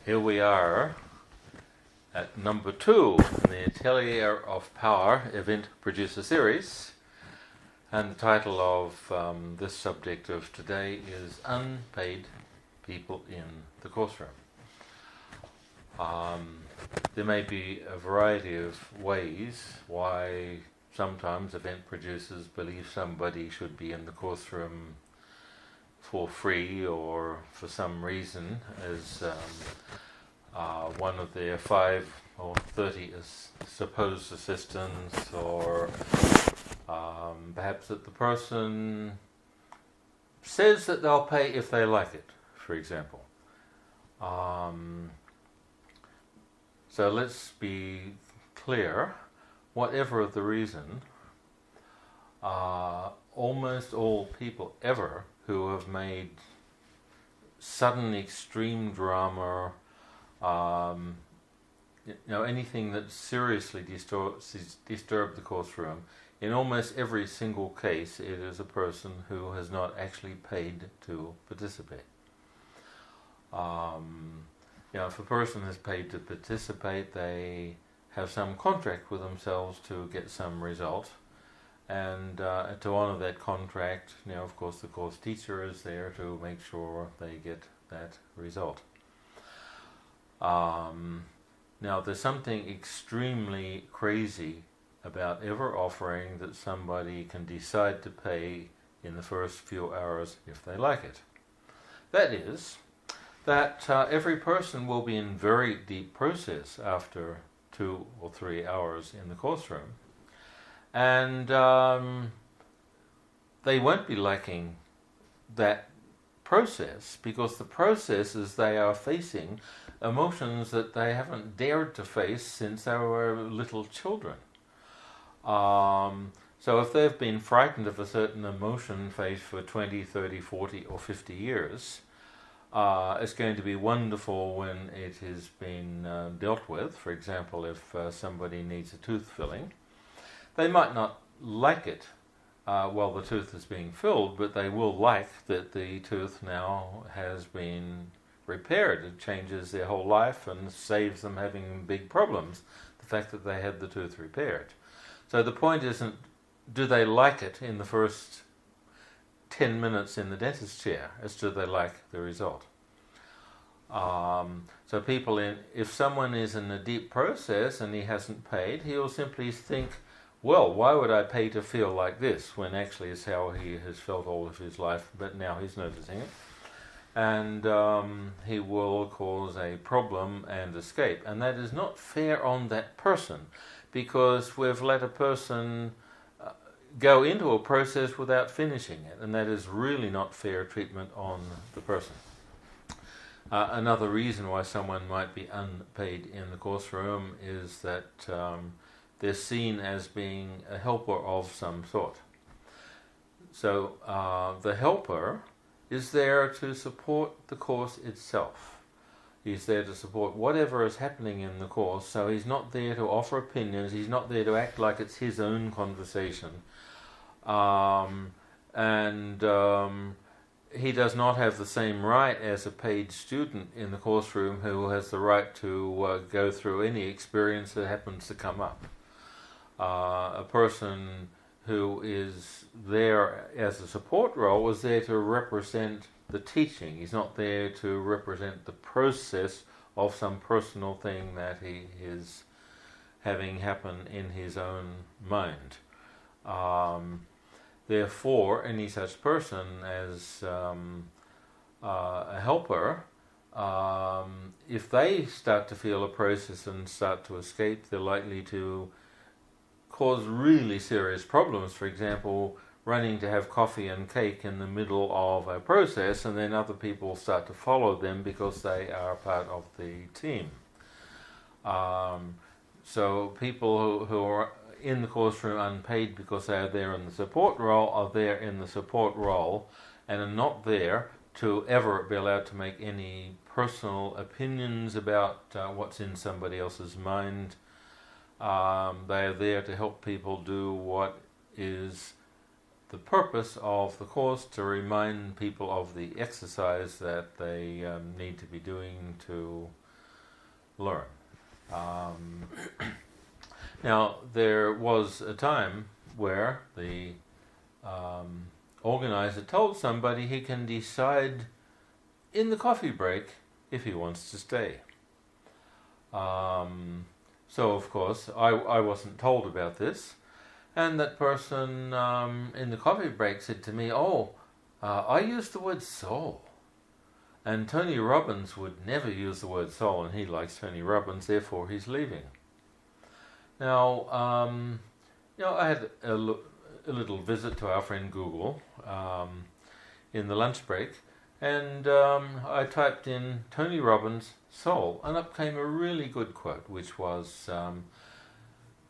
Here we are at number 2 in the Atelier of Power Event Producer Series, and the title of this subject of today is Unpaid People in the Course Room. There may be a variety of ways why sometimes event producers believe somebody should be in the course room for free or for some reason as one of their 5 or 30 supposed assistants, or perhaps that the person says that they'll pay if they like it, for example. So let's be clear, whatever the reason, almost all people ever who have made sudden extreme drama, anything that seriously disturbed the course room, in almost every single case it is a person who has not actually paid to participate. If a person has paid to participate, they have some contract with themselves to get some result, and to honour that contract, of course the course teacher is there to make sure they get that result. Now there's something extremely crazy about ever offering that somebody can decide to pay in the first few hours if they like it. That is, that every person will be in very deep process after 2 or 3 hours in the course room, and they won't be liking that process, because the process is they are facing emotions that they haven't dared to face since they were little children. So if they've been frightened of a certain emotion faced for 20, 30, 40 or 50 years, it's going to be wonderful when it has been dealt with. For example, if somebody needs a tooth filling, they might not like it while the tooth is being filled, but they will like that the tooth now has been repaired. It changes their whole life and saves them having big problems, the fact that they had the tooth repaired. So the point isn't, do they like it in the first 10 minutes in the dentist chair, as do they like the result. So people, if someone is in a deep process and he hasn't paid, he'll simply think, well, why would I pay to feel like this, when actually it's how he has felt all of his life, but now he's noticing it. And he will cause a problem and escape. And that is not fair on that person, because we've let a person go into a process without finishing it, and that is really not fair treatment on the person. Another reason why someone might be unpaid in the course room is that they're seen as being a helper of some sort. So the helper is there to support the course itself. He's there to support whatever is happening in the course, so he's not there to offer opinions, he's not there to act like it's his own conversation. He does not have the same right as a paid student in the course room who has the right to go through any experience that happens to come up. A person who is there as a support role is there to represent the teaching. He's not there to represent the process of some personal thing that he is having happen in his own mind. Therefore, any such person as a helper, if they start to feel a process and start to escape, they're likely to cause really serious problems. For example, running to have coffee and cake in the middle of a process, and then other people start to follow them because they are part of the team. So people who are in the course room unpaid because they are there in the support role are there in the support role and are not there to ever be allowed to make any personal opinions about what's in somebody else's mind. They are there to help people do what is the purpose of the course, to remind people of the exercise that they need to be doing to learn. Now, there was a time where the organizer told somebody he can decide in the coffee break if he wants to stay. So, of course, I wasn't told about this, and that person in the coffee break said to me, I use the word soul. And Tony Robbins would never use the word soul, and he likes Tony Robbins, therefore he's leaving. Now, I had a little visit to our friend Google in the lunch break, and I typed in Tony Robbins soul, and up came a really good quote, which was,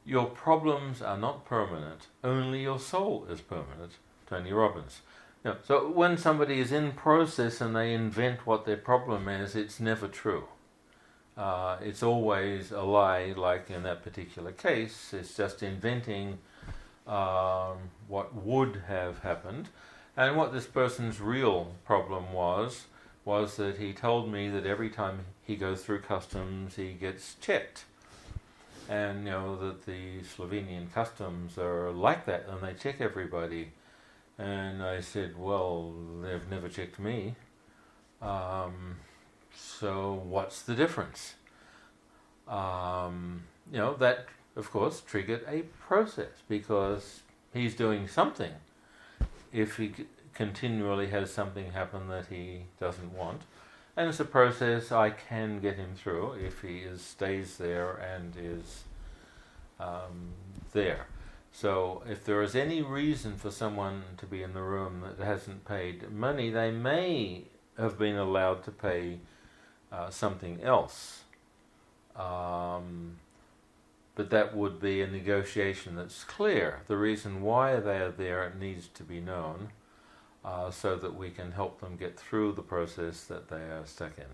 your problems are not permanent, only your soul is permanent, Tony Robbins. Now, so when somebody is in process and they invent what their problem is, it's never true. It's always a lie, like in that particular case. It's just inventing what would have happened. And what this person's real problem was that he told me that every time he goes through customs, he gets checked. And that the Slovenian customs are like that, and they check everybody. And I said, well, they've never checked me. So what's the difference? That, of course, triggered a process, because he's doing something. If he continually has something happen that he doesn't want, and it's a process I can get him through if he stays there and is there. So if there is any reason for someone to be in the room that hasn't paid money, they may have been allowed to pay something else. But that would be a negotiation that's clear. The reason why they are there needs to be known, so that we can help them get through the process that they are stuck in.